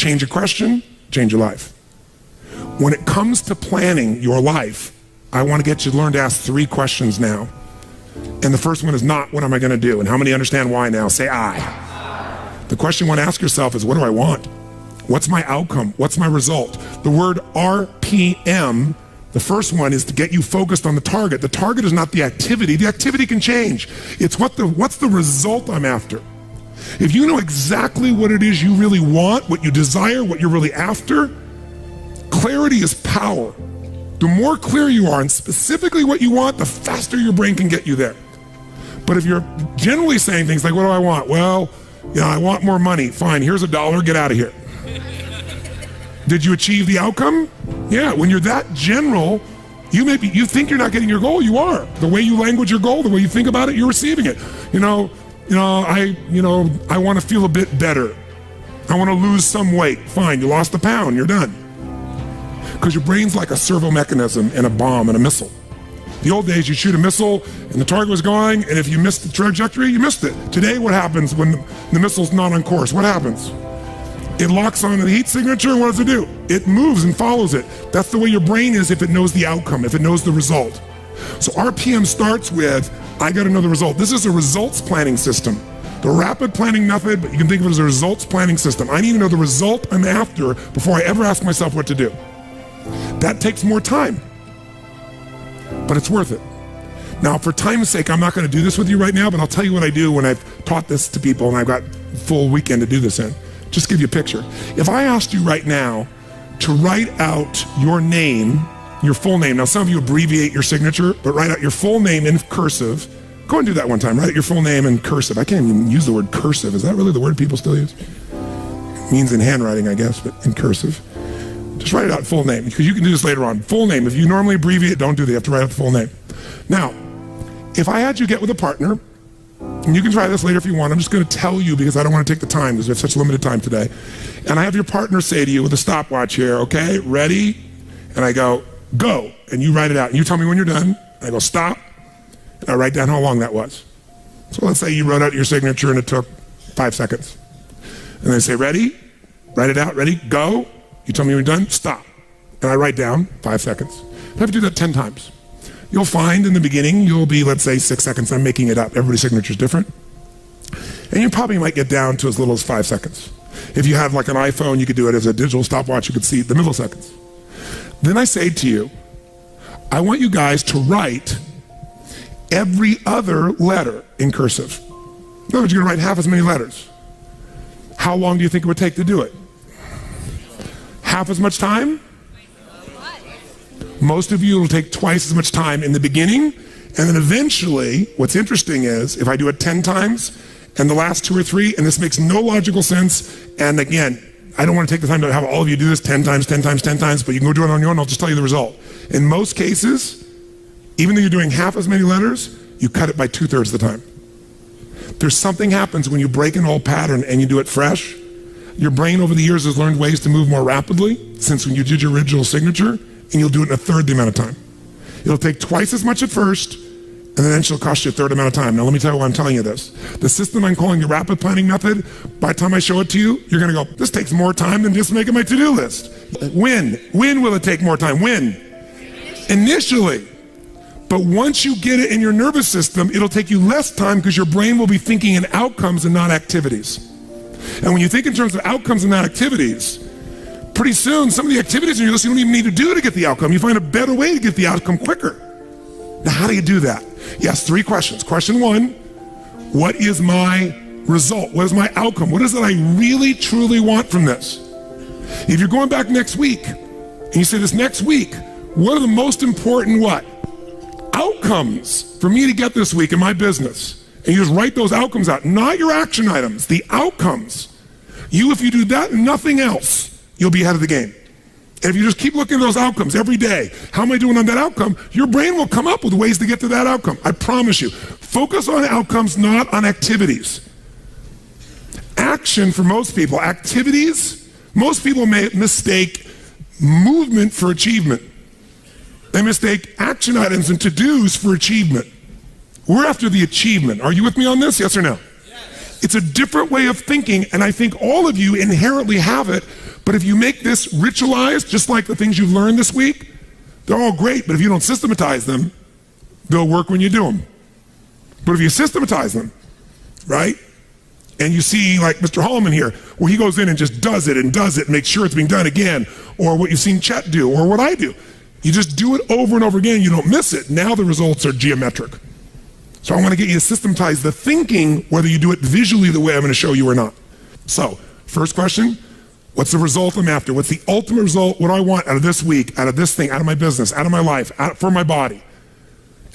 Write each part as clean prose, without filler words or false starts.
Change a question, change your life. When it comes to planning your life, I want to get you to learn to ask 3 questions now. And the first one is not, what am I going to do? And how many understand why now? Say I. The question you want to ask yourself is, what do I want? What's my outcome? What's my result? The word RPM, the first one, is to get you focused on the target. The target is not the activity. The activity can change. It's what's the result I'm after. If you know exactly what it is you really want, what you desire, what you're really after, clarity is power. The more clear you are and specifically what you want, the faster your brain can get you there. But if you're generally saying things like, what do I want? Well, I want more money. Fine, here's $1, get out of here. Did you achieve the outcome? Yeah, when you're that general, you think you're not getting your goal, you are. The way you language your goal, the way you think about it, you're receiving it. I want to feel a bit better. I want to lose some weight. Fine, you lost a pound, you're done. Because your brain's like a servo mechanism and a bomb and a missile. The old days, you shoot a missile and the target was going, and if you missed the trajectory, you missed it. Today, what happens when the missile's not on course? What happens? It locks onto the heat signature, and what does it do? It moves and follows it. That's the way your brain is if it knows the outcome, if it knows the result. So RPM starts with, I got to know the result. This is a results planning system. The rapid planning method, but you can think of it as a results planning system. I need to know the result I'm after before I ever ask myself what to do. That takes more time, but it's worth it. Now, for time's sake, I'm not going to do this with you right now, but I'll tell you what I do when I've taught this to people and I've got a full weekend to do this in. Just give you a picture. If I asked you right now to write out your name, your full name. Now, some of you abbreviate your signature, but write out your full name in cursive. Go and do that one time. Write out your full name in cursive. I can't even use the word cursive. Is that really the word people still use? It means in handwriting, I guess, but in cursive. Just write it out full name, because you can do this later on. Full name. If you normally abbreviate, don't do that. You have to write out the full name. Now, if I had you get with a partner, and you can try this later if you want, I'm just going to tell you because I don't want to take the time because we have such limited time today. And I have your partner say to you with a stopwatch here, okay, ready? And I go, go. And you write it out. And you tell me when you're done. I go, stop. And I write down how long that was. So let's say you wrote out your signature and it took 5 seconds. And they say, ready? Write it out. Ready? Go. You tell me when you're done. Stop. And I write down 5 seconds. I have to do that 10 times. You'll find in the beginning, you'll be, let's say, 6 seconds. I'm making it up. Everybody's signature is different. And you probably might get down to as little as 5 seconds. If you have like an iPhone, you could do it as a digital stopwatch. You could see the milliseconds. Then I say to you, I want you guys to write every other letter in cursive. In other words, you're going to write half as many letters. How long do you think it would take to do it? Half as much time? Most of you will take twice as much time in the beginning, and then eventually, what's interesting is, if I do it 10 times, and the last 2 or 3, and this makes no logical sense, and again, I don't want to take the time to have all of you do this 10 times, 10 times, 10 times, but you can go do it on your own, I'll just tell you the result. In most cases, even though you're doing half as many letters, you cut it by 2/3 of the time. There's something happens when you break an old pattern and you do it fresh. Your brain over the years has learned ways to move more rapidly since when you did your original signature, and you'll do it in 1/3 the amount of time. It'll take twice as much at first, and then it'll cost you 1/3 amount of time. Now let me tell you why I'm telling you this. The system I'm calling the rapid planning method, by the time I show it to you, you're gonna go, this takes more time than just making my to-do list. When will it take more time? When? Initially. But once you get it in your nervous system, it'll take you less time because your brain will be thinking in outcomes and not activities. And when you think in terms of outcomes and not activities, pretty soon, some of the activities on your list you don't even need to do to get the outcome. You find a better way to get the outcome quicker. Now, how do you do that? Yes, 3 questions. Question 1, what is my result? What is my outcome? What is it I really, truly want from this? If you're going back next week, and you say this next week, what are the most important what? Outcomes for me to get this week in my business. And you just write those outcomes out, not your action items, the outcomes. If you do that and nothing else, you'll be ahead of the game. And if you just keep looking at those outcomes every day, how am I doing on that outcome? Your brain will come up with ways to get to that outcome. I promise you. Focus on outcomes, not on activities. Action for most people, activities, most people may mistake movement for achievement. They mistake action items and to-dos for achievement. We're after the achievement. Are you with me on this? Yes or no? Yes. It's a different way of thinking, and I think all of you inherently have it, But if you make this ritualized, just like the things you've learned this week, they're all great, but if you don't systematize them, they'll work when you do them. But if you systematize them, right? And you see like Mr. Holloman here, where he goes in and just does it and makes sure it's being done again, or what you've seen Chet do, or what I do. You just do it over and over again, you don't miss it. Now the results are geometric. So I want to get you to systematize the thinking, whether you do it visually the way I'm going to show you or not. So, first question, what's the result I'm after? What's the ultimate result? What do I want out of this week, out of this thing, out of my business, out of my life, for my body?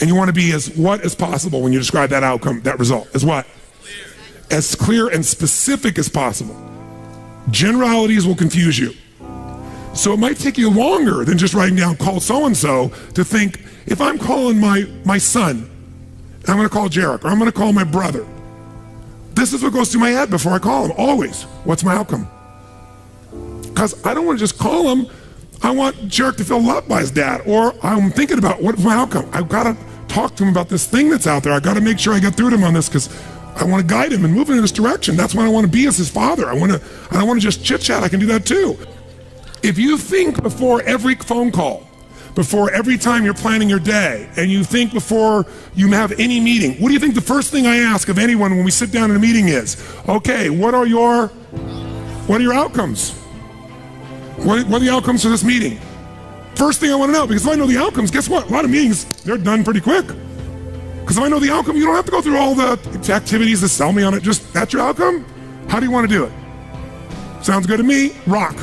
And you want to be as what as possible when you describe that outcome, that result. As what? As clear and specific as possible. Generalities will confuse you. So it might take you longer than just writing down call so-and-so to think, if I'm calling my son, I'm going to call Jarek, or I'm going to call my brother. This is what goes through my head before I call him, always. What's my outcome? Because I don't want to just call him. I want Jarek to feel loved by his dad. Or I'm thinking about what's my outcome. I've got to talk to him about this thing that's out there. I've got to make sure I get through to him on this because I want to guide him and move him in this direction. That's what I want to be as his father. I don't want to just chit-chat. I can do that too. If you think before every phone call, before every time you're planning your day, and you think before you have any meeting, what do you think the first thing I ask of anyone when we sit down in a meeting is? Okay, what are your outcomes? What are the outcomes for this meeting? First thing I want to know, because if I know the outcomes, guess what? A lot of meetings, they're done pretty quick. Because if I know the outcome, you don't have to go through all the activities to sell me on it. Just, that's your outcome? How do you want to do it? Sounds good to me? Rock.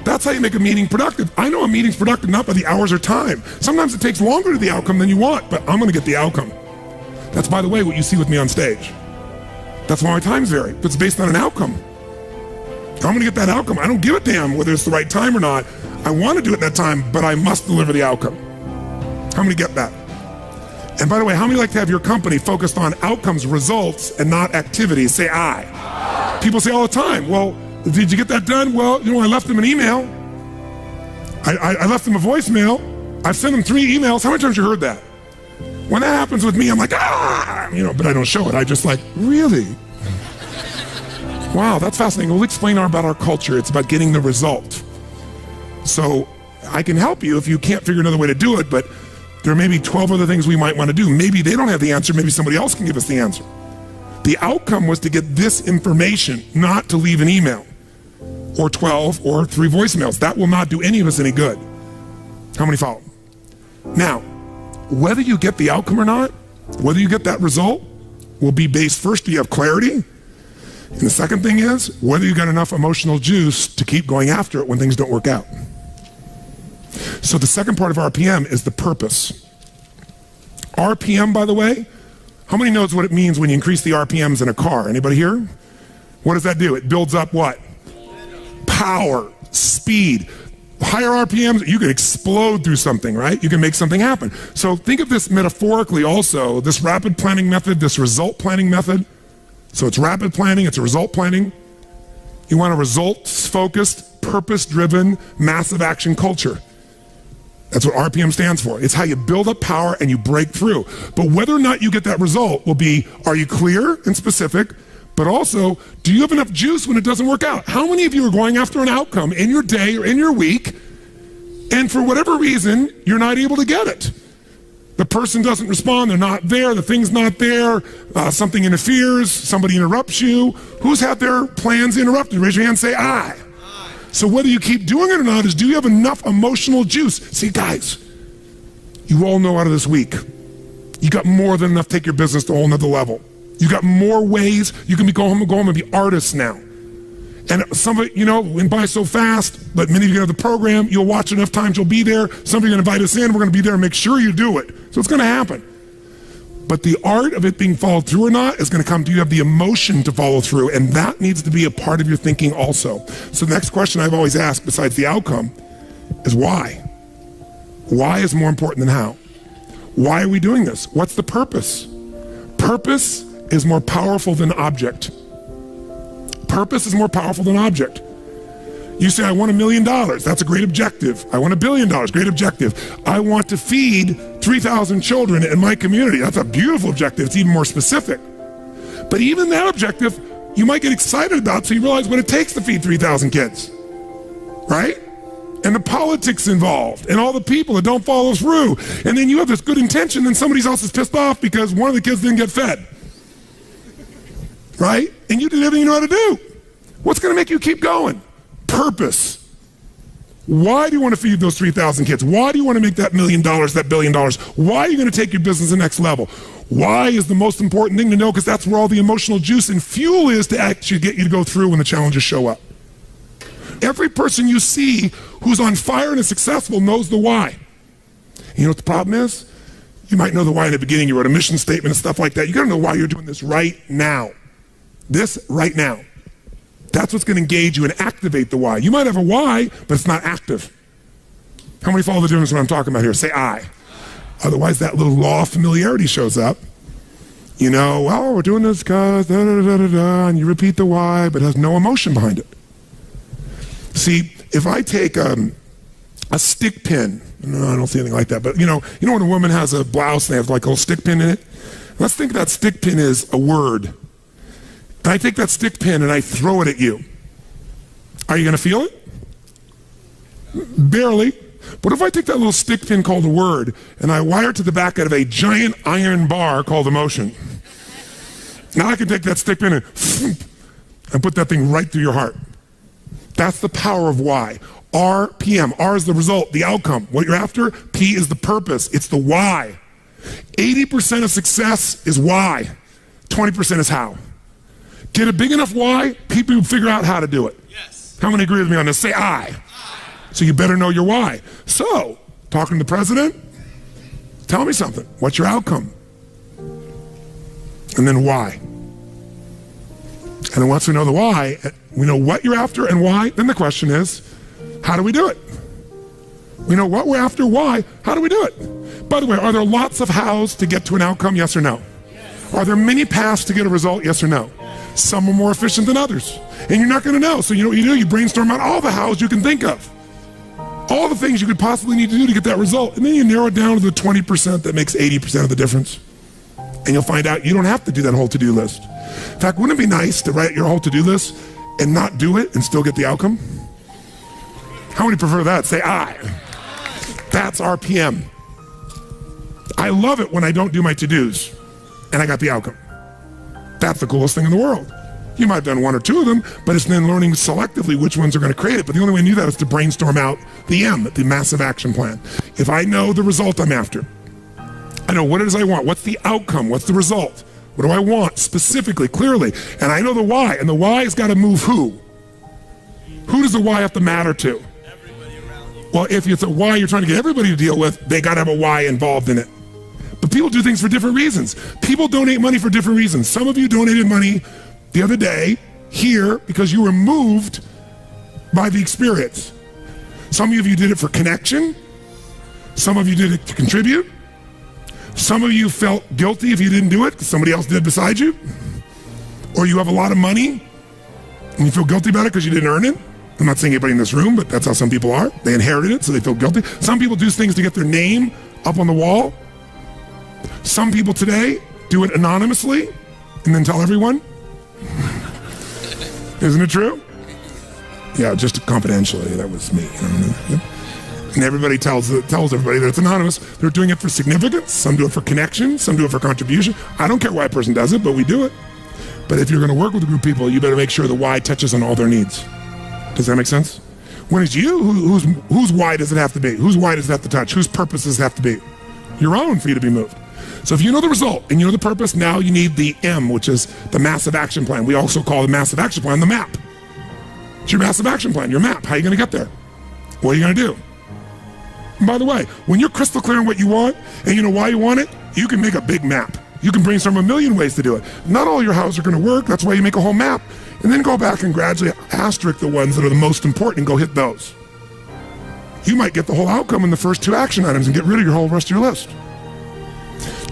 That's how you make a meeting productive. I know a meeting's productive not by the hours or time. Sometimes it takes longer to the outcome than you want, but I'm going to get the outcome. That's, by the way, what you see with me on stage. That's why my times vary. But it's based on an outcome. I'm going to get that outcome. I don't give a damn whether it's the right time or not. I want to do it in that time, but I must deliver the outcome. How many get that? And by the way, how many like to have your company focused on outcomes, results, and not activities? Say I. People say all the time, well, did you get that done? Well, I left them an email. I left them a voicemail. I've sent them 3 emails. How many times have you heard that? When that happens with me, I'm like, but I don't show it. I just like, really? Wow, that's fascinating. We'll explain about our culture. It's about getting the result. So I can help you if you can't figure another way to do it, but there may be 12 other things we might want to do. Maybe they don't have the answer. Maybe somebody else can give us the answer. The outcome was to get this information, not to leave an email. Or 12 or 3 voicemails. That will not do any of us any good. How many follow? Now, whether you get the outcome or not, whether you get that result, will be based first, do you have clarity? And the second thing is, whether you got enough emotional juice to keep going after it when things don't work out. So the second part of RPM is the purpose. RPM, by the way, how many knows what it means when you increase the RPMs in a car? Anybody here? What does that do? It builds up what? Power, speed. Higher RPMs, you can explode through something, right? You can make something happen. So think of this metaphorically also, this rapid planning method, this result planning method. So it's rapid planning, it's a result planning. You want a results-focused, purpose-driven, massive action culture. That's what RPM stands for. It's how you build up power and you break through. But whether or not you get that result will be, are you clear and specific? But also, do you have enough juice when it doesn't work out? How many of you are going after an outcome in your day or in your week, and for whatever reason, you're not able to get it? The person doesn't respond, they're not there, the thing's not there, something interferes, somebody interrupts you. Who's had their plans interrupted? Raise your hand, say I. So whether you keep doing it or not is, do you have enough emotional juice? See, guys, you all know out of this week, you got more than enough to take your business to a whole nother level. You got more ways. You can go home and be artists now. And some of it, went by so fast, but many of you have the program. You'll watch enough times, you'll be there. Somebody's going to invite us in. We're going to be there and make sure you do it. So it's going to happen. But the art of it being followed through or not is going to come. Do you have the emotion to follow through? And that needs to be a part of your thinking also. So the next question I've always asked, besides the outcome, is why? Why is more important than how? Why are we doing this? What's the purpose? Purpose is more powerful than object. Purpose is more powerful than object. You say, I want $1 million. That's a great objective. I want $1 billion. Great objective. I want to feed 3,000 children in my community. That's a beautiful objective. It's even more specific. But even that objective, you might get excited about, so you realize what it takes to feed 3,000 kids. right? And the politics involved and all the people that don't follow through. And then you have this good intention and somebody else is pissed off because one of the kids didn't get fed, right? And you did everything you know how to do. What's going to make you keep going? Purpose. Why do you want to feed those 3,000 kids? Why do you want to make that $1 million, that $1 billion? Why are you going to take your business to the next level? Why is the most important thing to know? Because that's where all the emotional juice and fuel is to actually get you to go through when the challenges show up. Every person you see who's on fire and is successful knows the why. You know what the problem is? You might know the why in the beginning. You wrote a mission statement and stuff like that. You got to know why you're doing this right now. This right now. That's what's going to engage you and activate the why. You might have a why, but it's not active. How many follow the difference what I'm talking about here? Say I. Otherwise, that little law of familiarity shows up. You know, well, we're doing this because da-da-da-da-da, and you repeat the why, but it has no emotion behind it. See, if I take a stick pin, no, I don't see anything like that, but you know when a woman has a blouse and they have like a little stick pin in it? Let's think that stick pin is a word. And I take that stick pin and I throw it at you. Are you going to feel it? Barely. But if I take that little stick pin called a word and I wire it to the back of a giant iron bar called emotion, now I can take that stick pin and put that thing right through your heart. That's the power of why. RPM. R is the result, the outcome. What you're after, P is the purpose. It's the why. 80% of success is why. 20% is how. Get a big enough why, people will figure out how to do it. Yes. How many agree with me on this? Say I. So you better know your why. So, talking to the president, tell me something. What's your outcome? And then why? And then once we know the why, we know what you're after and why, then the question is, how do we do it? We know what we're after, why, how do we do it? By the way, are there lots of hows to get to an outcome, yes or no? Yes. Are there many paths to get a result, yes or no? Some are more efficient than others. And you're not going to know. So you know what you do? You brainstorm out all the hows you can think of. All the things you could possibly need to do to get that result. And then you narrow it down to the 20% that makes 80% of the difference. And you'll find out you don't have to do that whole to-do list. In fact, wouldn't it be nice to write your whole to-do list and not do it and still get the outcome? How many prefer that? Say I. That's RPM. I love it when I don't do my to-dos and I got the outcome. That's the coolest thing in the world. You might have done one or two of them, but it's then learning selectively which ones are going to create it. But the only way to do that is to brainstorm out the M, the massive action plan. If I know the result I'm after, I know what it is I want, what's the outcome, what's the result, what do I want specifically, clearly, and I know the why, and the why has got to move who? Who does the why have to matter to? Everybody around you. Well, if it's a why you're trying to get everybody to deal with, they got to have a why involved in it. But people do things for different reasons. People donate money for different reasons. Some of you donated money the other day here because you were moved by the experience. Some of you did it for connection. Some of you did it to contribute. Some of you felt guilty if you didn't do it because somebody else did beside you. Or you have a lot of money and you feel guilty about it because you didn't earn it. I'm not saying anybody in this room, but that's how some people are. They inherited it, so they feel guilty. Some people do things to get their name up on the wall. Some people today do it anonymously and then tell everyone. Isn't it true? Yeah, just confidentially. That was me. And everybody tells everybody that it's anonymous. They're doing it for significance. Some do it for connection. Some do it for contribution. I don't care why a person does it, but we do it. But if you're going to work with a group of people, you better make sure the why touches on all their needs. Does that make sense? When it's you, whose why does it have to be? Whose why does it have to touch? Whose purpose does it have to be? Your own, for you to be moved. So if you know the result and you know the purpose, now you need the M, which is the massive action plan. We also call the massive action plan the map. It's your massive action plan, your map. How are you going to get there? What are you going to do? And by the way, when you're crystal clear on what you want and you know why you want it, you can make a big map. You can brainstorm a million ways to do it. Not all your houses are going to work. That's why you make a whole map. And then go back and gradually asterisk the ones that are the most important and go hit those. You might get the whole outcome in the first two action items and get rid of your whole rest of your list.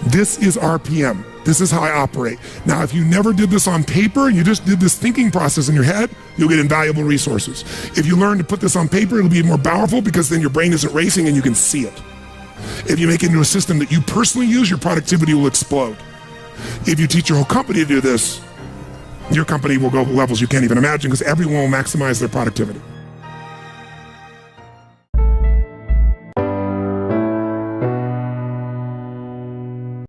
This is RPM. This is how I operate. Now, if you never did this on paper and you just did this thinking process in your head, you'll get invaluable resources. If you learn to put this on paper, it'll be more powerful because then your brain isn't racing and you can see it. If you make it into a system that you personally use, your productivity will explode. If you teach your whole company to do this, your company will go to levels you can't even imagine because everyone will maximize their productivity.